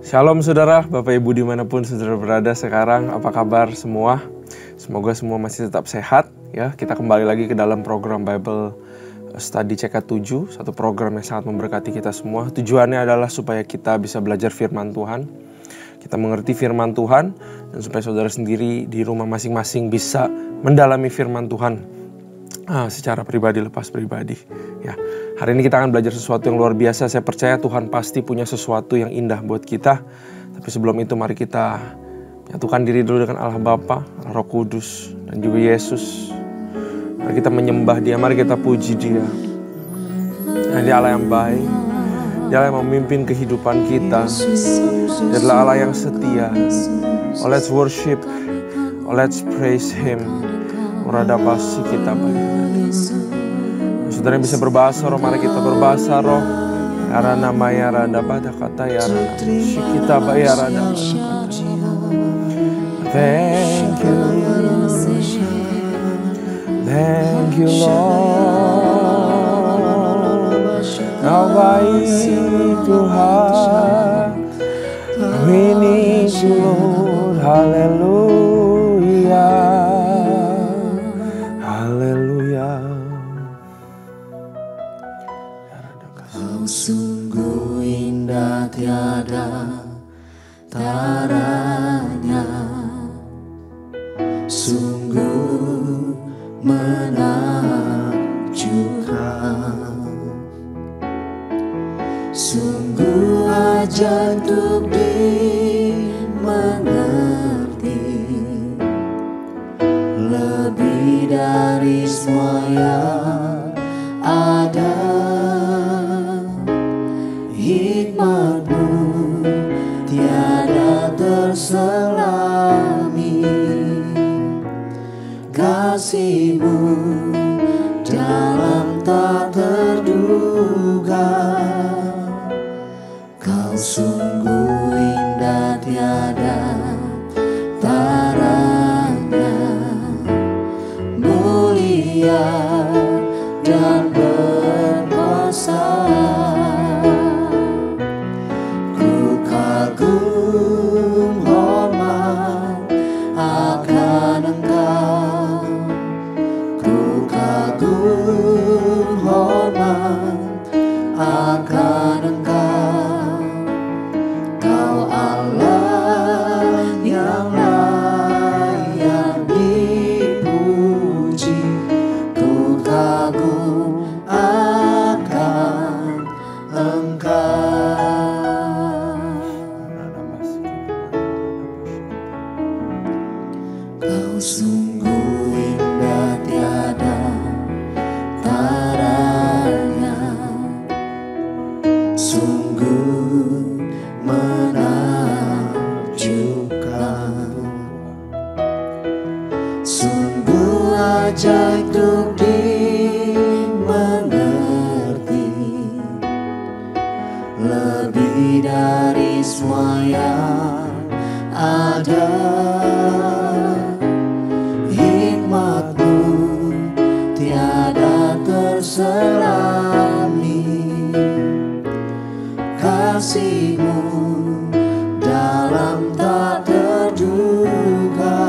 Shalom saudara, Bapak Ibu dimanapun saudara berada sekarang, apa kabar semua? Semoga semua masih tetap sehat ya. Kita kembali lagi ke dalam program Bible Study CK7, satu program yang sangat memberkati kita semua. Tujuannya adalah supaya kita bisa belajar firman Tuhan, kita mengerti firman Tuhan, dan supaya saudara sendiri di rumah masing-masing bisa mendalami firman Tuhan secara pribadi lepas pribadi ya. Hari ini kita akan belajar sesuatu yang luar biasa. Saya percaya Tuhan pasti punya sesuatu yang indah buat kita. Tapi sebelum itu mari kita menyatukan diri dulu dengan Allah Bapa, Roh Kudus, dan juga Yesus. Mari kita menyembah Dia, mari kita puji Dia. Dia Allah yang baik, Dia Allah yang memimpin kehidupan kita. Dia adalah Allah yang setia. Oh, let's worship, oh, let's praise Him. Orada pasti kita baik. Saudara bisa berbahasa roh, mari kita berbahasa roh. Arana maya rada pada kata ya rana kita bayar rada. Thank you Lord. Kau baik Tuhan. We need you Lord. Haleluya. Haleluya. Kau sungguh indah tiada taranya, sungguh menakjubkan, sungguh ajaib untuk dimengerti, lebih dari semua yang ada. Hikmat-Mu tiada terselami, kasih-Mu dalam tak terduga. Kau sungguh indah tiada taranya, mulia dan berkuasa. Kagum hormat akan Engkau, ku kagum hormat akan Engkau. Kau Allah yang layak dipuji, ku kagum akan Engkau. Kau sungguh indah tiada taranya, sungguh menakjubkan, sungguh ajaib untuk dimengerti, lebih dari semua yang ada. Hikmat-Mu tiada terselami, kasih-Mu dalam tak terduga.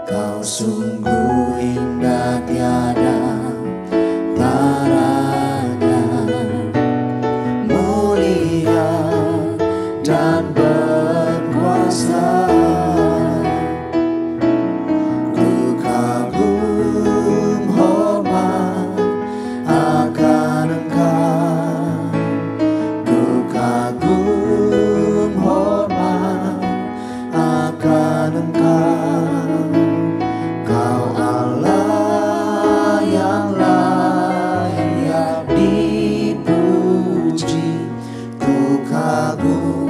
Kau sungguh indah tiada taranya, mulia dan berkuasa. Kagum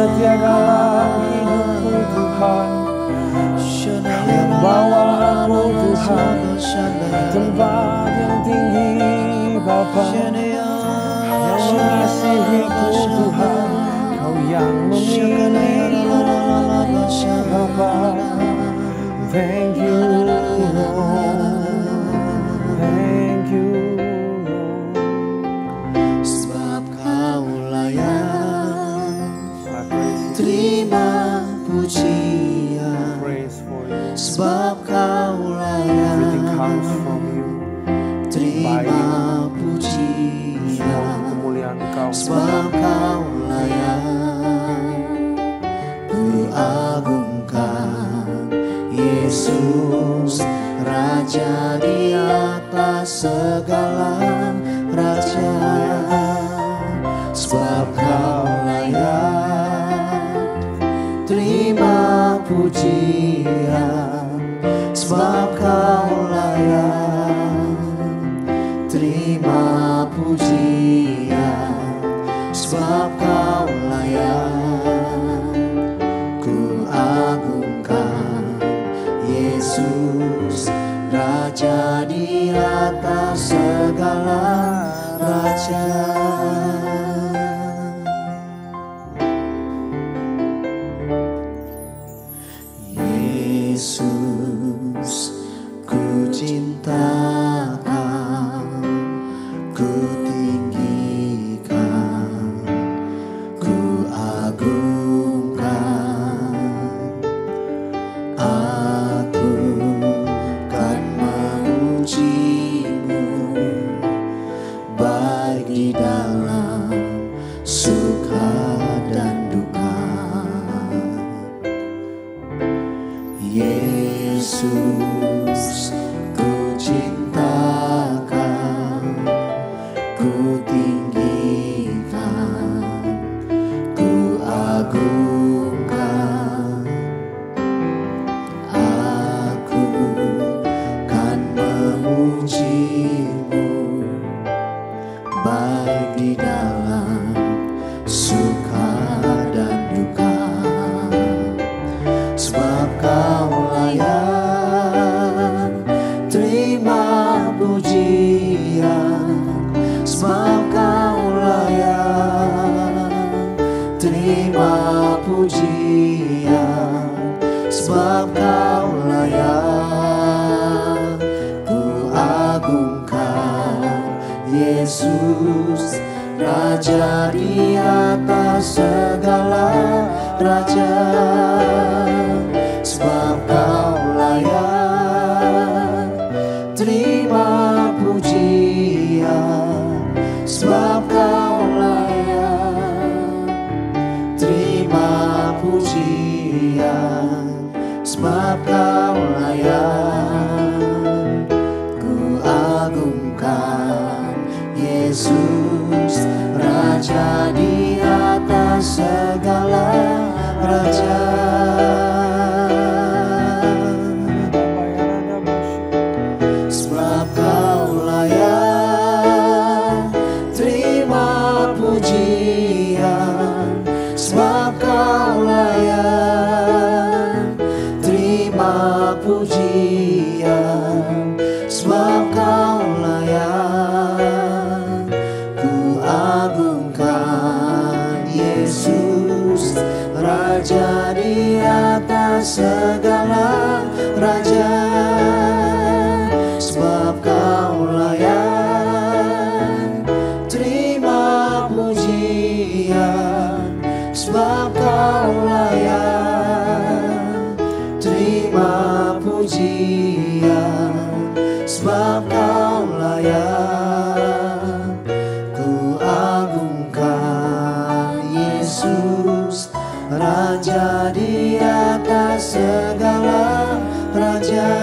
setia dalam hidupku Tuhan. Kau yang bawa aku Tuhan ke tempat yang tinggi Bapa, yang mengasihiku Tuhan. Kau yang memilih Bapa. Thank you Lord, thank you Lord. Sebab Kau layak terima pujian. Praise for you. Sebab Kau layak Everything comes from you. terima pujian. Semua kemuliaan Kau. Sebab Kau layak kuagungkan Yesus, Raja di atas segala raja. Sebab Kau layak terima pujian. Sebab Kau layak terima pujian. Sebab Kau layak kuagungkan Yesus, Raja di atas segala raja. Yesus, ku cinta Kau, ku tinggikan, ku agungkan. Aku kan memuji-Mu, baik di dalam suka dan duka. Yesus, ku cinta Kau, ku tinggikan, ku agungkan. Aku kan memuji-Mu, baik di dalam suka dan duka. Sebab Kau layak terima pujian. Sebab Kau layak terima pujian. Sebab Kau layak kuagungkan Yesus, Raja di atas segala raja. Sebab Kau layak terima pujian. Sebab Kau layak terima pujian. Sebab Kau layak kuagungkan Yesus, Raja di atas segala raja. Sebab Kau layak terima pujian. Sebab Kau layak terima pujian. Sebab Kau layak kuagungkan Yesus, Raja di atas segala raja. Sebab Kau layak terima pujian. Sebab Kau layak terima pujian. Sebab Kau layak kuagungkan Yesus, Raja di atas segala raja.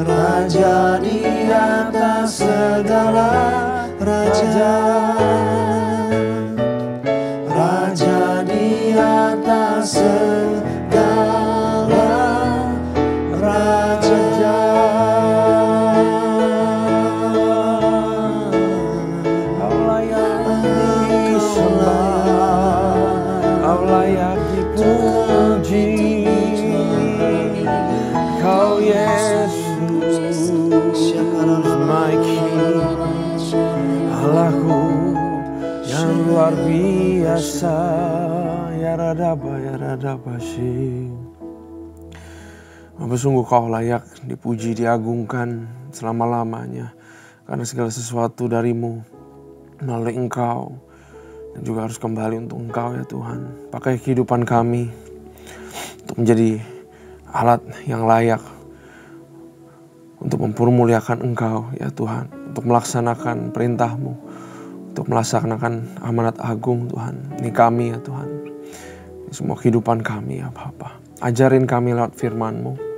Raja di atas segala raja. Raja di atas segala raja. Kau layak disembah. biasa. Ya radaba sih. Bapa, sungguh Kau layak dipuji, diagungkan selama-lamanya. Karena segala sesuatu darimu melalui Engkau. Dan juga harus kembali untuk Engkau ya Tuhan. Pakai kehidupan kami untuk menjadi alat yang layak untuk mempermuliakan Engkau ya Tuhan. Untuk melaksanakan perintah-Mu. Untuk melaksanakan amanat agung Tuhan. Ini kami ya Tuhan. Ini semua kehidupan kami ya Bapa. Ajarin kami lewat firman-Mu.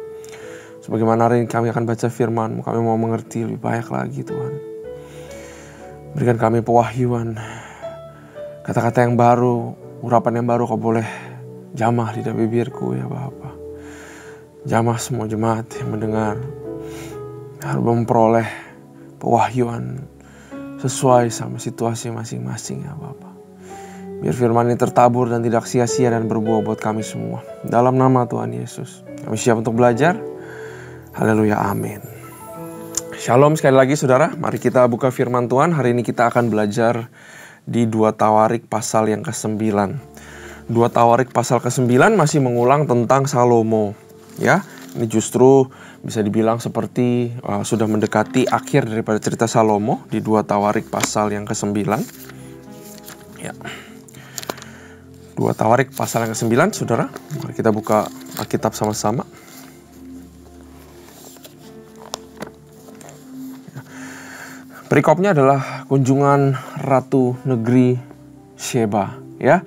Sebagaimana hari ini kami akan baca firman-Mu, kami mau mengerti lebih banyak lagi Tuhan. Berikan kami pewahyuan, kata-kata yang baru, urapan yang baru Kau boleh jamah lidah bibirku ya Bapa. Jamah semua jemaat yang mendengar, harus memperoleh pewahyuan sesuai sama situasi masing-masing ya Bapa. Biar firman ini tertabur dan tidak sia-sia dan berbuah buat kami semua. Dalam nama Tuhan Yesus, kami siap untuk belajar. Haleluya, amin. Shalom sekali lagi saudara. Mari kita buka firman Tuhan. Hari ini kita akan belajar di 2 Tawarik pasal yang ke-9. 2 Tawarik pasal ke-9 masih mengulang tentang Salomo. Ya, ini justru bisa dibilang seperti sudah mendekati akhir daripada cerita Salomo di 2 Tawarik pasal yang ke-9. Ya. 2 Tawarik pasal yang ke-9, saudara. Mari kita buka Alkitab sama-sama. Perikopnya adalah kunjungan Ratu Negeri Sheba. Ya,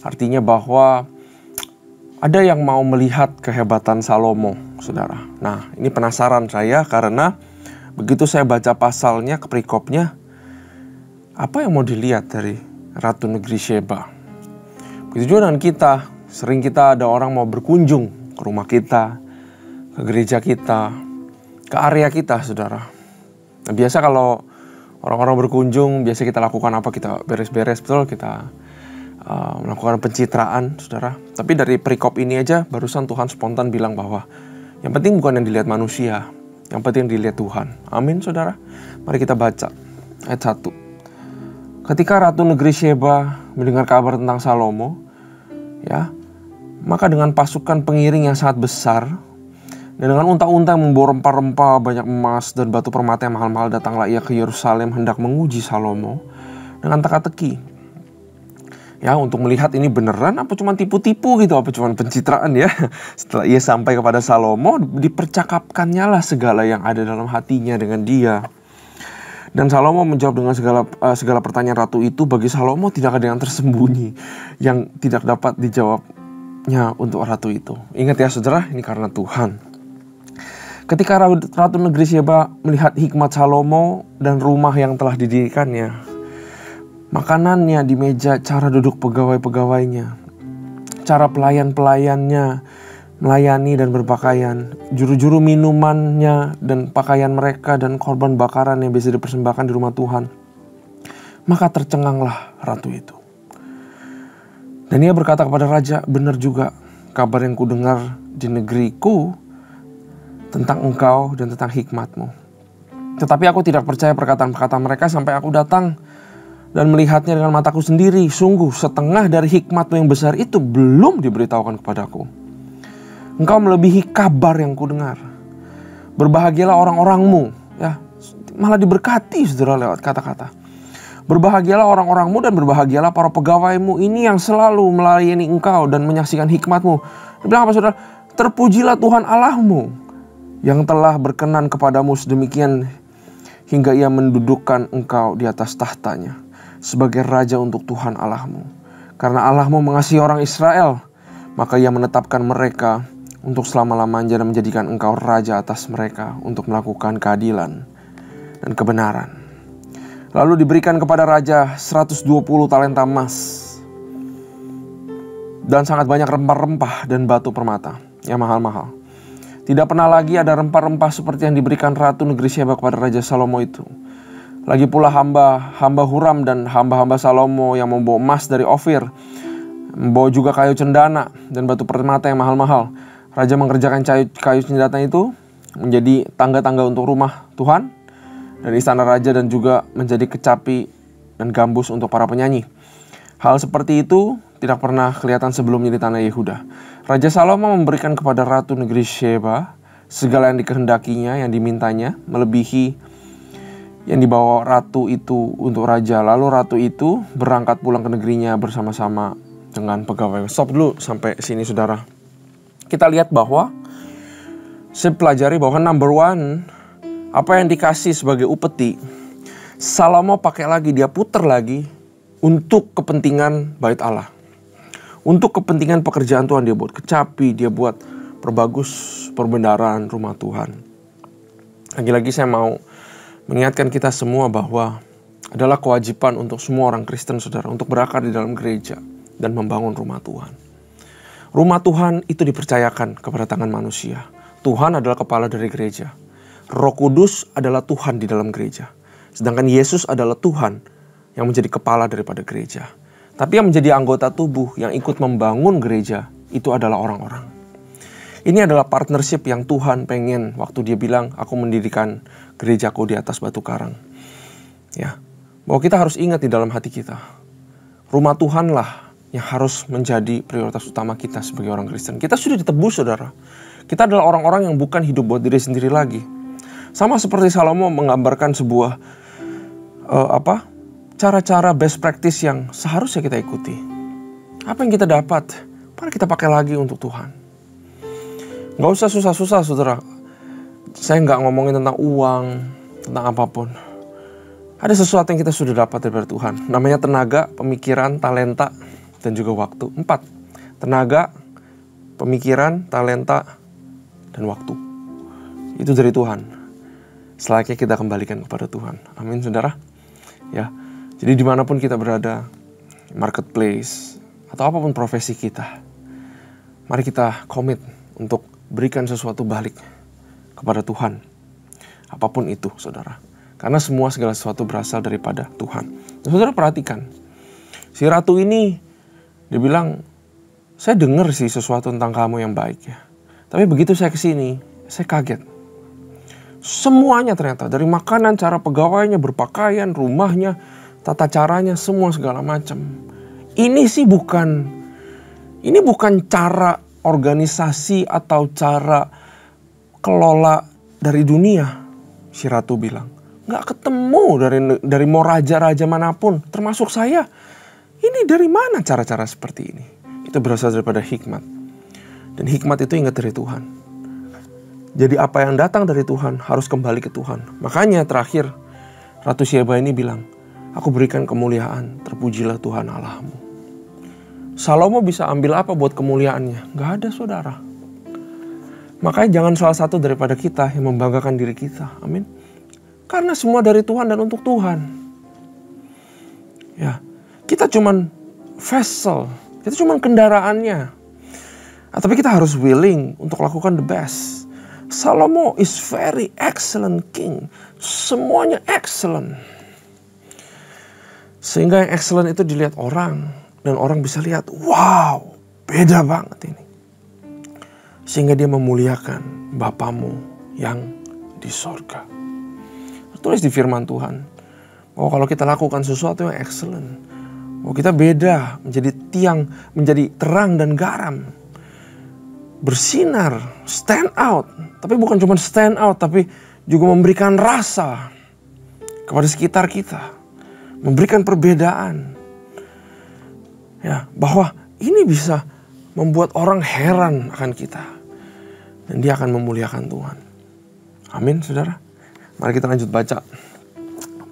artinya bahwa ada yang mau melihat kehebatan Salomo, saudara. Nah, ini penasaran saya karena begitu saya baca pasalnya ke perikopnya, apa yang mau dilihat dari Ratu Negeri Sheba? Begitu juga dengan kita, sering kita ada orang mau berkunjung ke rumah kita, ke gereja kita, ke area kita, saudara. Nah, biasa kalau orang-orang berkunjung, biasa kita lakukan apa? Kita beres-beres, betul? Kita melakukan pencitraan, saudara. Tapi dari perikop ini aja, barusan Tuhan spontan bilang bahwa yang penting bukan yang dilihat manusia, yang penting yang dilihat Tuhan. Amin, saudara. Mari kita baca ayat 1. Ketika Ratu Negeri Sheba mendengar kabar tentang Salomo, ya, maka dengan pasukan pengiring yang sangat besar dan dengan unta-unta yang membawa rempah-rempah banyak emas dan batu permata yang mahal-mahal, datanglah ia ke Yerusalem hendak menguji Salomo dengan teka-teki. Ya, untuk melihat ini beneran apa cuma tipu-tipu gitu, apa cuma pencitraan ya. Setelah ia sampai kepada Salomo, dipercakapkannya lah segala yang ada dalam hatinya dengan dia. Dan Salomo menjawab dengan segala pertanyaan ratu itu. Bagi Salomo tidak ada yang tersembunyi yang tidak dapat dijawabnya untuk ratu itu. Ingat ya saudara, ini karena Tuhan. Ketika Ratu Negeri Sheba melihat hikmat Salomo dan rumah yang telah didirikannya, makanannya di meja, cara duduk pegawai-pegawainya, cara pelayan-pelayannya melayani dan berpakaian, juru-juru minumannya dan pakaian mereka, dan korban bakaran yang biasa dipersembahkan di rumah Tuhan, maka tercenganglah ratu itu. Dan ia berkata kepada raja, benar juga kabar yang kudengar di negeriku tentang engkau dan tentang hikmatmu. Tetapi aku tidak percaya perkataan-perkataan mereka sampai aku datang dan melihatnya dengan mataku sendiri. Sungguh setengah dari hikmatmu yang besar itu belum diberitahukan kepadaku. Engkau melebihi kabar yang kudengar. Berbahagialah orang-orangmu, ya, malah diberkati saudara lewat kata-kata. Berbahagialah orang-orangmu dan berbahagialah para pegawaimu ini yang selalu melayani engkau dan menyaksikan hikmatmu. Dia bilang apa saudara? Terpujilah Tuhan Allahmu yang telah berkenan kepadamu sedemikian hingga ia mendudukkan engkau di atas tahtanya sebagai raja untuk Tuhan Allahmu. Karena Allahmu mengasihi orang Israel, maka ia menetapkan mereka untuk selama-lamanya dan menjadikan engkau raja atas mereka untuk melakukan keadilan dan kebenaran. Lalu diberikan kepada raja 120 talenta emas dan sangat banyak rempah-rempah dan batu permata yang mahal-mahal. Tidak pernah lagi ada rempah-rempah seperti yang diberikan Ratu Negeri Sheba kepada Raja Salomo itu. Lagi pula hamba Huram dan hamba-hamba Salomo yang membawa emas dari Ofir, membawa juga kayu cendana dan batu permata yang mahal-mahal. Raja mengerjakan kayu cendana itu menjadi tangga-tangga untuk rumah Tuhan dan istana raja, dan juga menjadi kecapi dan gambus untuk para penyanyi. Hal seperti itu tidak pernah kelihatan sebelumnya di tanah Yehuda. Raja Salomo memberikan kepada ratu negeri Sheba segala yang dikehendakinya, yang dimintanya, melebihi yang dibawa ratu itu untuk raja. Lalu ratu itu berangkat pulang ke negerinya bersama-sama dengan pegawai. Stop dulu sampai sini saudara. Kita lihat bahwa saya pelajari bahwa number one, apa yang dikasih sebagai upeti, Salomo pakai lagi, dia puter lagi untuk kepentingan bait Allah. Untuk kepentingan pekerjaan Tuhan, dia buat kecapi, dia buat perbagus perbendaharaan rumah Tuhan. Lagi-lagi saya mau mengingatkan kita semua bahwa adalah kewajiban untuk semua orang Kristen saudara untuk berakar di dalam gereja dan membangun rumah Tuhan. Rumah Tuhan itu dipercayakan kepada tangan manusia. Tuhan adalah kepala dari gereja. Roh Kudus adalah Tuhan di dalam gereja. Sedangkan Yesus adalah Tuhan yang menjadi kepala daripada gereja. Tapi yang menjadi anggota tubuh yang ikut membangun gereja itu adalah orang-orang. Ini adalah partnership yang Tuhan pengen waktu dia bilang, aku mendirikan gerejaku di atas batu karang. Ya, bahwa kita harus ingat di dalam hati kita, rumah Tuhanlah yang harus menjadi prioritas utama kita sebagai orang Kristen. Kita sudah ditebus saudara. Kita adalah orang-orang yang bukan hidup buat diri sendiri lagi. Sama seperti Salomo menggambarkan sebuah cara-cara best practice yang seharusnya kita ikuti. Apa yang kita dapat, mari kita pakai lagi untuk Tuhan. Gak usah susah-susah saudara. Saya gak ngomongin tentang uang, tentang apapun. Ada sesuatu yang kita sudah dapat dari Tuhan. Namanya tenaga, pemikiran, talenta, dan juga waktu. 4. Tenaga, pemikiran, talenta, dan waktu. Itu dari Tuhan. Selayaknya kita kembalikan kepada Tuhan. Amin saudara. Ya. Jadi dimanapun kita berada, marketplace, atau apapun profesi kita, mari kita komit untuk berikan sesuatu balik kepada Tuhan. Apapun itu, saudara. Karena segala sesuatu berasal daripada Tuhan. Dan saudara perhatikan, si ratu ini, dia bilang, saya dengar sih sesuatu tentang kamu yang baik ya. Tapi begitu saya kesini, saya kaget. Semuanya ternyata, dari makanan, cara pegawainya, berpakaian, rumahnya, tata caranya, semua segala macam. Ini bukan cara organisasi atau cara kelola dari dunia, si ratu bilang. Nggak ketemu dari mau raja-raja manapun, termasuk saya. Ini dari mana cara-cara seperti ini? Itu berasal daripada hikmat. Dan hikmat itu ingat dari Tuhan. Jadi apa yang datang dari Tuhan harus kembali ke Tuhan. Makanya terakhir Ratu Sheba ini bilang, aku berikan kemuliaan, terpujilah Tuhan Allahmu. Salomo bisa ambil apa buat kemuliaannya? Gak ada saudara. Makanya jangan salah satu daripada kita yang membanggakan diri kita. Amin. Karena semua dari Tuhan dan untuk Tuhan. Ya, kita cuman vessel, kita cuman kendaraannya. Tapi kita harus willing untuk lakukan the best. Salomo is very excellent king. Semuanya excellent. Sehingga yang excellent itu dilihat orang. Dan orang bisa lihat, wow, beda banget ini. Sehingga dia memuliakan Bapamu yang di sorga. Tertulis di firman Tuhan, bahwa kalau kita lakukan sesuatu yang excellent, bahwa kita beda, menjadi tiang, menjadi terang dan garam. Bersinar, stand out. Tapi bukan cuma stand out, tapi juga memberikan rasa kepada sekitar kita. Memberikan perbedaan. Ya, bahwa ini bisa membuat orang heran akan kita. Dan dia akan memuliakan Tuhan. Amin, saudara. Mari kita lanjut baca.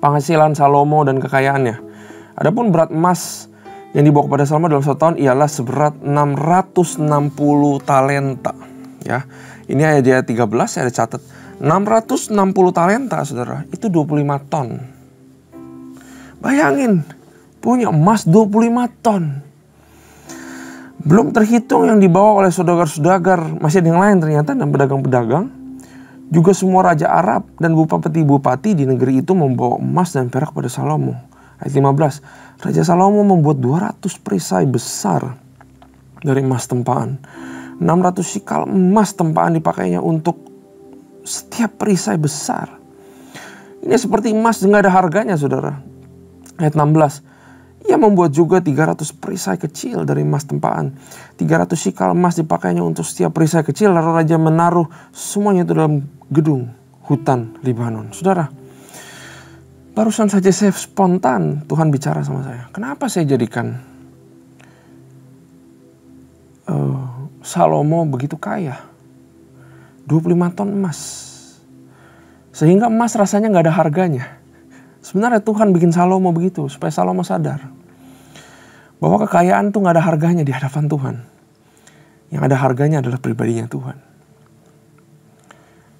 Penghasilan Salomo dan kekayaannya. Adapun berat emas yang dibawa kepada Salomo dalam 1 tahun ialah seberat 660 talenta. Ya, ini ayat 13 saya ada catat. 660 talenta, saudara, itu 25 ton. Bayangin, punya emas 25 ton. Belum terhitung yang dibawa oleh saudagar-saudagar, masih ada yang lain ternyata, dan pedagang-pedagang. Juga semua raja Arab dan bupati-bupati di negeri itu membawa emas dan perak pada Salomo. Ayat 15, Raja Salomo membuat 200 perisai besar dari emas tempaan. 600 sikal emas tempaan dipakainya untuk setiap perisai besar. Ini seperti emas nggak ada harganya, saudara. Ayat 16, Ia membuat juga 300 perisai kecil dari emas tempaan. 300 sikal emas dipakainya untuk setiap perisai kecil. Lalu raja menaruh semuanya itu dalam gedung hutan Libanon. Saudara, barusan saja saya spontan Tuhan bicara sama saya. Kenapa saya jadikan Salomo begitu kaya? 25 ton emas. Sehingga emas rasanya gak ada harganya. Sebenarnya Tuhan bikin Salomo begitu supaya Salomo sadar bahwa kekayaan tuh gak ada harganya di hadapan Tuhan. Yang ada harganya adalah pribadinya Tuhan.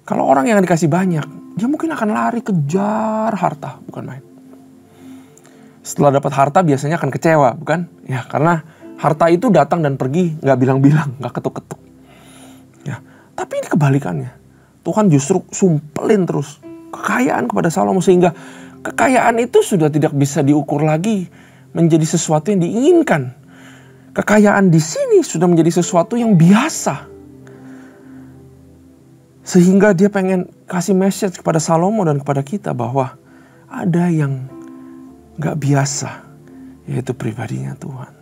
Kalau orang yang dikasih banyak, dia mungkin akan lari kejar harta, bukan main. Setelah dapat harta biasanya akan kecewa, bukan? Ya, karena harta itu datang dan pergi, gak bilang-bilang, gak ketuk-ketuk. Ya, tapi ini kebalikannya. Tuhan justru sumpelin terus kekayaan kepada Salomo sehingga kekayaan itu sudah tidak bisa diukur lagi menjadi sesuatu yang diinginkan. Kekayaan di sini sudah menjadi sesuatu yang biasa. Sehingga dia pengen kasih message kepada Salomo dan kepada kita bahwa ada yang gak biasa, yaitu pribadinya Tuhan.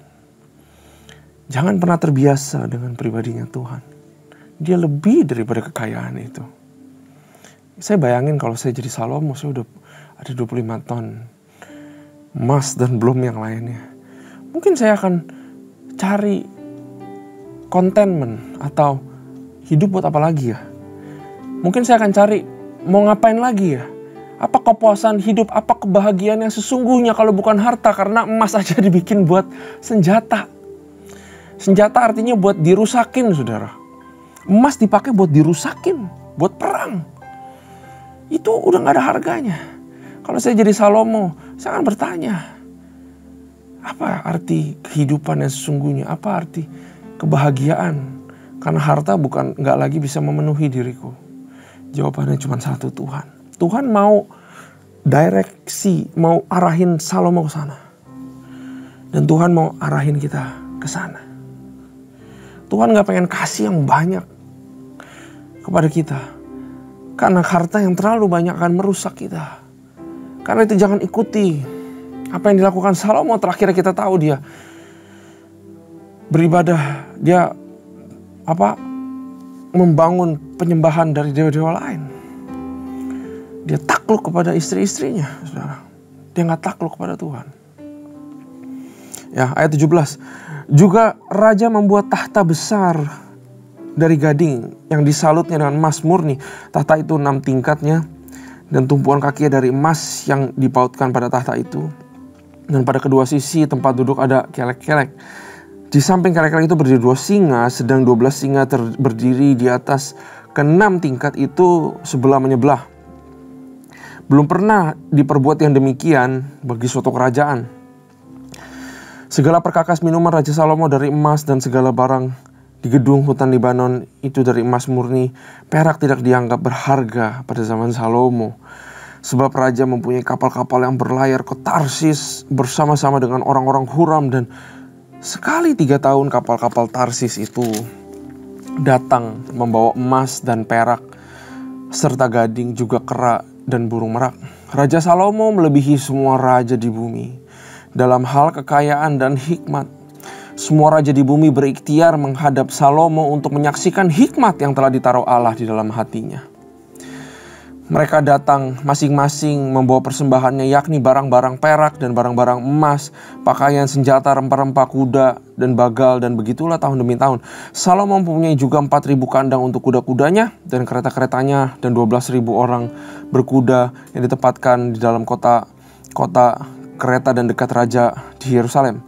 Jangan pernah terbiasa dengan pribadinya Tuhan. Dia lebih daripada kekayaan itu. Saya bayangin kalau saya jadi Salomo, saya udah ada 25 ton emas dan belum yang lainnya. Mungkin saya akan cari contentment atau hidup buat apa lagi ya. Mungkin saya akan cari mau ngapain lagi ya. Apa kepuasan hidup, apa kebahagiaan yang sesungguhnya kalau bukan harta. Karena emas aja dibikin buat senjata. Senjata artinya buat dirusakin, saudara. Emas dipakai buat dirusakin, buat perang. Itu udah gak ada harganya. Kalau saya jadi Salomo, saya akan bertanya, apa arti kehidupan yang sesungguhnya? Apa arti kebahagiaan? Karena harta gak lagi bisa memenuhi diriku. Jawabannya cuma satu, Tuhan. Tuhan mau direksi, mau arahin Salomo ke sana. Dan Tuhan mau arahin kita ke sana. Tuhan gak pengen kasih yang banyak kepada kita. Karena harta yang terlalu banyak akan merusak kita. Karena itu jangan ikuti apa yang dilakukan Salomo. Terakhir kita tahu dia beribadah, dia membangun penyembahan dari dewa-dewa lain. Dia takluk kepada istri-istrinya, saudara. Dia gak takluk kepada Tuhan. Ya, ayat 17. Juga raja membuat tahta besar dari gading yang disalutnya dengan emas murni. Tahta itu 6 tingkatnya dan tumpuan kakinya dari emas yang dipautkan pada tahta itu. Dan pada kedua sisi tempat duduk ada kelek-kelek. Di samping kelek-kelek itu berdiri 2 singa, sedang 12 singa berdiri di atas ke-6 tingkat itu sebelah menyebelah. Belum pernah diperbuat yang demikian bagi suatu kerajaan. Segala perkakas minuman Raja Salomo dari emas dan segala barang di gedung hutan Libanon itu dari emas murni. Perak tidak dianggap berharga pada zaman Salomo. Sebab raja mempunyai kapal-kapal yang berlayar ke Tarsis bersama-sama dengan orang-orang Huram. Dan sekali 3 tahun kapal-kapal Tarsis itu datang membawa emas dan perak serta gading, juga kera dan burung merak. Raja Salomo melebihi semua raja di bumi dalam hal kekayaan dan hikmat. Semua raja di bumi berikhtiar menghadap Salomo untuk menyaksikan hikmat yang telah ditaruh Allah di dalam hatinya. Mereka datang masing-masing membawa persembahannya, yakni barang-barang perak dan barang-barang emas, pakaian, senjata, rempah-rempah, kuda dan bagal, dan begitulah tahun demi tahun. Salomo mempunyai juga 4.000 kandang untuk kuda-kudanya dan kereta-keretanya, dan 12.000 orang berkuda yang ditempatkan di dalam kota kereta dan dekat raja di Yerusalem.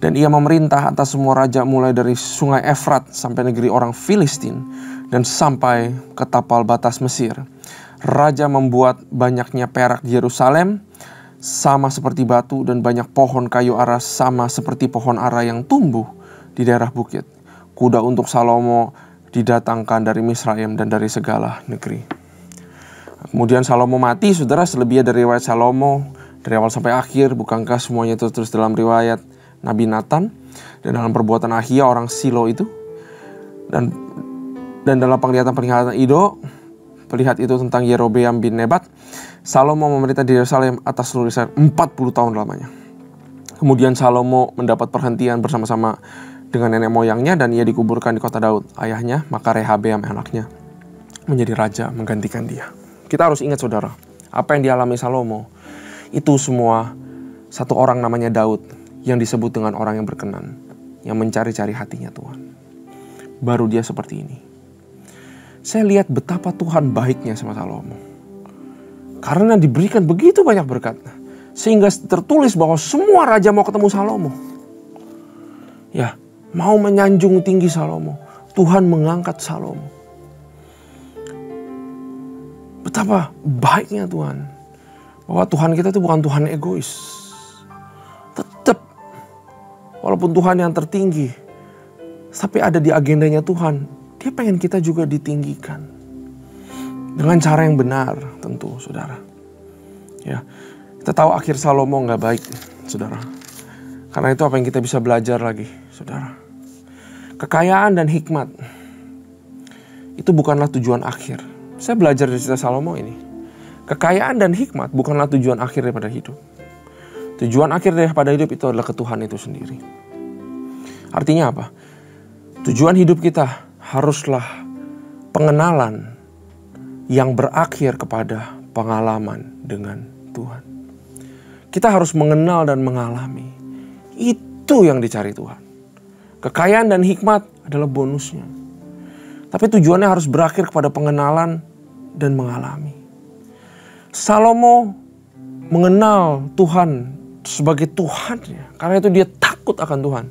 Dan ia memerintah atas semua raja mulai dari sungai Efrat sampai negeri orang Filistin dan sampai ke tapal batas Mesir. Raja membuat banyaknya perak di Yerusalem sama seperti batu, dan banyak pohon kayu ara sama seperti pohon ara yang tumbuh di daerah bukit. Kuda untuk Salomo didatangkan dari Misraim dan dari segala negeri. Kemudian Salomo mati, saudara. Selebihnya dari riwayat Salomo dari awal sampai akhir, bukankah semuanya itu terus dalam riwayat Nabi Nathan dan dalam perbuatan Ahia orang Silo itu, dan dalam penglihatan Ido. Pelihat itu tentang Yerobeam bin Nebat. Salomo memerintah di Yerusalem atas seluruh Israel 40 tahun lamanya. Kemudian Salomo mendapat perhentian bersama-sama dengan nenek moyangnya dan ia dikuburkan di kota Daud, ayahnya. Maka Rehabeam anaknya menjadi raja menggantikan dia. Kita harus ingat saudara, apa yang dialami Salomo itu semua satu orang namanya Daud yang disebut dengan orang yang berkenan, yang mencari-cari hatinya Tuhan. Baru dia seperti ini. Saya lihat betapa Tuhan baiknya sama Salomo. Karena diberikan begitu banyak berkat, sehingga tertulis bahwa semua raja mau ketemu Salomo. Ya, mau menyanjung tinggi Salomo. Tuhan mengangkat Salomo. Betapa baiknya Tuhan. Bahwa Tuhan kita itu bukan Tuhan egois. Tetap, walaupun Tuhan yang tertinggi, tapi ada di agendanya Tuhan. Dia pengen kita juga ditinggikan. Dengan cara yang benar tentu, saudara. Ya, kita tahu akhir Salomo gak baik, saudara. Karena itu apa yang kita bisa belajar lagi, saudara. Kekayaan dan hikmat itu bukanlah tujuan akhir. Saya belajar dari cerita Salomo ini. Kekayaan dan hikmat bukanlah tujuan akhir daripada hidup. Tujuan akhir daripada hidup itu adalah ketuhanan itu sendiri. Artinya apa? Tujuan hidup kita haruslah pengenalan yang berakhir kepada pengalaman dengan Tuhan. Kita harus mengenal dan mengalami. Itu yang dicari Tuhan. Kekayaan dan hikmat adalah bonusnya. Tapi tujuannya harus berakhir kepada pengenalan dan mengalami. Salomo mengenal Tuhan sebagai Tuhannya. Karena itu dia takut akan Tuhan.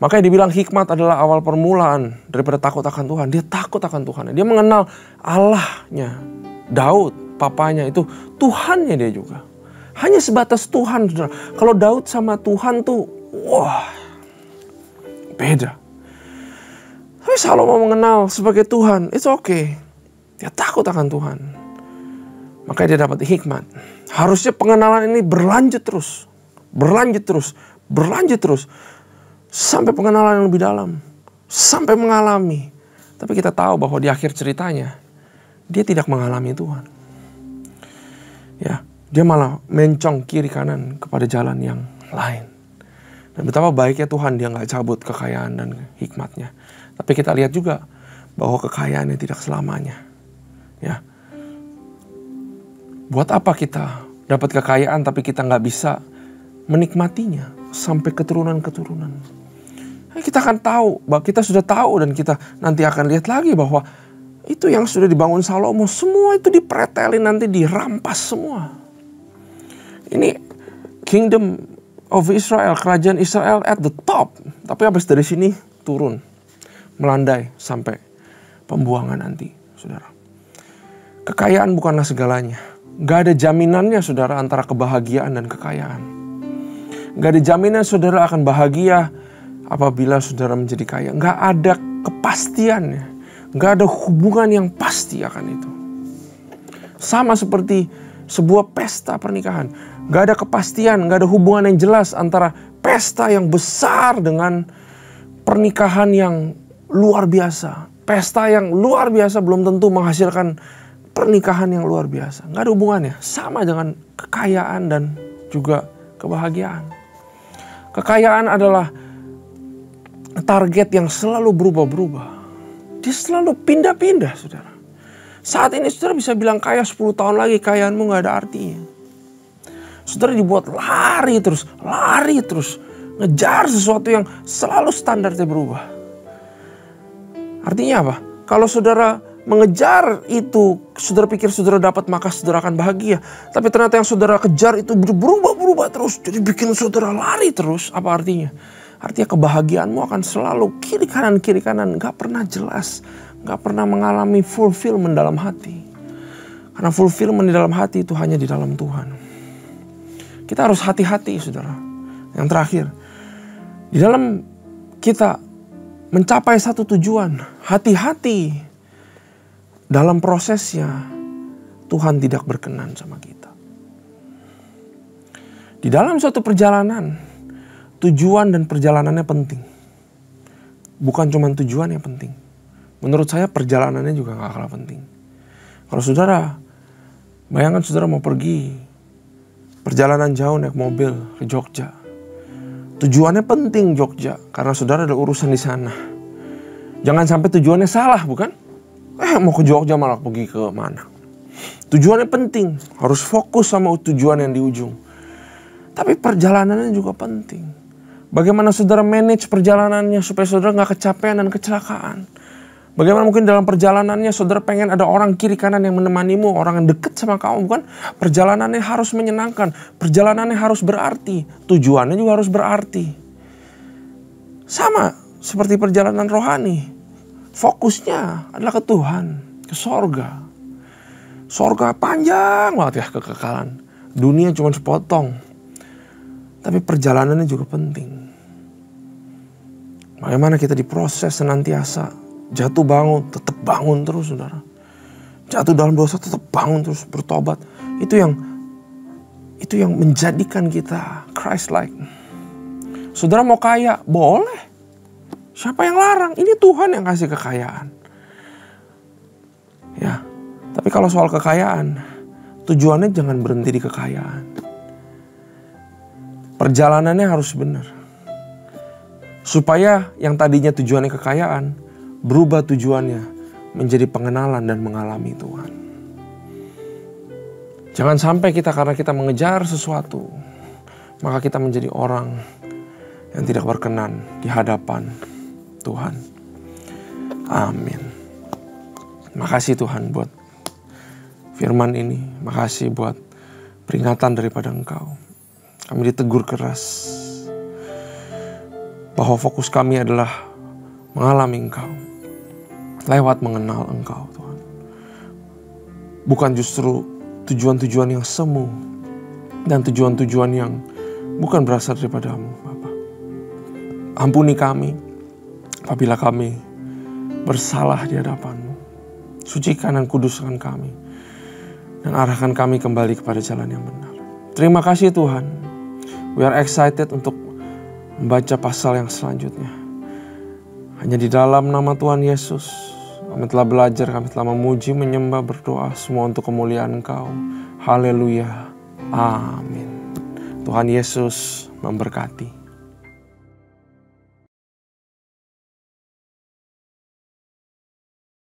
Makanya dibilang hikmat adalah awal permulaan daripada takut akan Tuhan. Dia takut akan Tuhan. Dia mengenal Allahnya. Daud, papanya itu Tuhannya dia juga. Hanya sebatas Tuhan, saudara. Kalau Daud sama Tuhan tuh, wah, beda. Tapi Salomo mengenal sebagai Tuhan, it's okay. Dia takut akan Tuhan. Makanya dia dapat hikmat. Harusnya pengenalan ini berlanjut terus. Berlanjut terus. Berlanjut terus. Sampai pengenalan yang lebih dalam. Sampai mengalami. Tapi kita tahu bahwa di akhir ceritanya, dia tidak mengalami Tuhan. Ya, dia malah mencong kiri kanan kepada jalan yang lain. Dan betapa baiknya Tuhan, dia gak cabut kekayaan dan hikmatnya. Tapi kita lihat juga bahwa kekayaannya tidak selamanya. Ya. Buat apa kita dapat kekayaan tapi kita gak bisa menikmatinya sampai keturunan-keturunan. Kita akan tahu, bahwa kita sudah tahu dan kita nanti akan lihat lagi bahwa itu yang sudah dibangun Salomo, semua itu dipretelin, nanti dirampas semua. Ini Kingdom of Israel, kerajaan Israel at the top. Tapi habis dari sini turun, melandai sampai pembuangan nanti, saudara. Kekayaan bukanlah segalanya. Gak ada jaminannya, saudara, antara kebahagiaan dan kekayaan. Gak ada jaminan saudara akan bahagia apabila saudara menjadi kaya. Gak ada kepastiannya. Gak ada hubungan yang pasti akan itu. Sama seperti sebuah pesta pernikahan. Gak ada kepastian, gak ada hubungan yang jelas antara pesta yang besar dengan pernikahan yang luar biasa. Pesta yang luar biasa belum tentu menghasilkan pernikahan yang luar biasa. Gak ada hubungannya. Sama dengan kekayaan dan juga kebahagiaan. Kekayaan adalah target yang selalu berubah-berubah. Dia selalu pindah-pindah, saudara. Saat ini saudara bisa bilang kaya, 10 tahun lagi kekayaanmu gak ada artinya. Saudara dibuat lari terus, ngejar sesuatu yang selalu standarnya berubah. Artinya apa? Kalau saudara mengejar itu, saudara pikir saudara dapat, maka saudara akan bahagia. Tapi ternyata yang saudara kejar itu berubah-berubah terus. Jadi bikin saudara lari terus. Apa artinya? Artinya kebahagiaanmu akan selalu kiri kanan. Gak pernah jelas. Gak pernah mengalami fulfillment dalam hati. Karena fulfillment di dalam hati itu hanya di dalam Tuhan. Kita harus hati-hati, saudara. Yang terakhir, di dalam kita mencapai satu tujuan, hati-hati dalam prosesnya. Tuhan tidak berkenan sama kita. Di dalam suatu perjalanan, tujuan dan perjalanannya penting. Bukan cuma tujuan yang penting. Menurut saya perjalanannya juga gak kalah penting. Kalau saudara, bayangkan saudara mau pergi perjalanan jauh naik mobil ke Jogja. Tujuannya penting Jogja, karena saudara ada urusan di sana. Jangan sampai tujuannya salah, bukan? Mau ke Jogja malah pergi ke mana? Tujuannya penting, harus fokus sama tujuan yang di ujung. Tapi perjalanannya juga penting. Bagaimana saudara manage perjalanannya supaya saudara gak kecapean dan kecelakaan. Bagaimana mungkin dalam perjalanannya saudara pengen ada orang kiri kanan yang menemanimu, orang yang dekat sama kamu, bukan? Perjalanannya harus menyenangkan, perjalanannya harus berarti, tujuannya juga harus berarti. Sama seperti perjalanan rohani, fokusnya adalah ke Tuhan, ke sorga. Sorga panjang banget ya kekekalan, dunia cuma sepotong, tapi perjalanannya juga penting. Bagaimana kita diproses senantiasa, jatuh bangun, tetap bangun terus saudara. Jatuh dalam dosa, tetap bangun terus, bertobat. Itu yang menjadikan kita Christ-like. Saudara mau kaya, boleh. Siapa yang larang? Ini Tuhan yang kasih kekayaan. Ya, tapi kalau soal kekayaan, tujuannya jangan berhenti di kekayaan. Perjalanannya harus benar. Supaya yang tadinya tujuannya kekayaan, berubah tujuannya menjadi pengenalan dan mengalami Tuhan. Jangan sampai karena kita mengejar sesuatu, maka kita menjadi orang yang tidak berkenan di hadapan Tuhan. Amin. Makasih Tuhan buat firman ini. Makasih buat peringatan daripada Engkau. Kami ditegur keras bahwa fokus kami adalah mengalami Engkau, lewat mengenal Engkau Tuhan. Bukan justru tujuan-tujuan yang semu dan tujuan-tujuan yang bukan berasal daripada-Mu, Bapa. Ampuni kami apabila kami bersalah di hadapan-Mu. Sucikan dan kuduskan kami dan arahkan kami kembali kepada jalan yang benar. Terima kasih Tuhan. We are excited untuk membaca pasal yang selanjutnya. Hanya di dalam nama Tuhan Yesus, kami telah belajar, kami telah memuji, menyembah, berdoa, semua untuk kemuliaan Engkau. Haleluya. Amin. Tuhan Yesus memberkati.